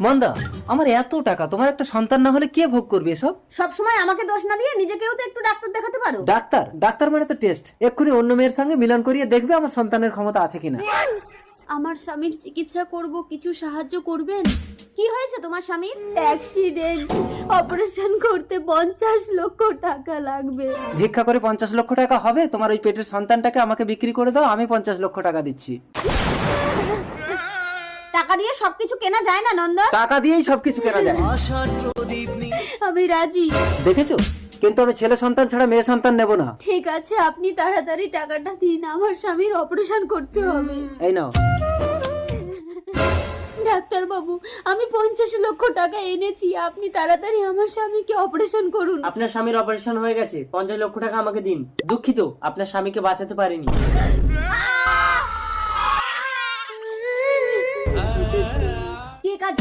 মন্দা, আমার এত টাকা, তোমার একটা সন্তান না হলে কে ভোগ করবে এসব? সব সময় আমাকে দোষ না দিয়ে নিজেকেও তো একটু ডাক্তার দেখাতে পারো। ডাক্তার? ডাক্তার মানে তো টেস্ট। এক্ষুনি অন্য মেয়ের সঙ্গে মিলন করিয়ে দেখবে আমার সন্তানের ক্ষমতা আছে কিনা। আমার স্বামীর চিকিৎসা করব, কিছু সাহায্য করবেন? কি হয়েছে তোমার স্বামীর? অ্যাক্সিডেন্ট, অপারেশন করতে 50 লক্ষ টাকা লাগবে। ভিক্ষা করে 50 লক্ষ টাকা হবে? তোমার ওই পেটের সন্তানটাকে আমাকে বিক্রি করে দাও, আমি 50 লক্ষ টাকা দিচ্ছি। টাকা দিয়ে সবকিছু কেনা যায় না নন্দন। টাকা দিয়েই সবকিছু কেনা যায়। আমি রাজি। দেখেছো, কিন্তু আমি ছেলে সন্তান ছাড়া মেয়ে সন্তান নেব না। ঠিক আছে, আপনি তাড়াতাড়ি টাকাটা দিন, আমার স্বামীর অপারেশন করতে হবে। এই নাও। ডাক্তার বাবু, আমি 50 লক্ষ টাকা এনেছি, আপনি তাড়াতাড়ি আমার স্বামীকে অপারেশন করুন। আপনার স্বামীর অপারেশন হয়ে গেছে, 50 লক্ষ টাকা আমাকে দিন। দুঃখিত, আপনার স্বামীকে বাঁচাতে পারিনি।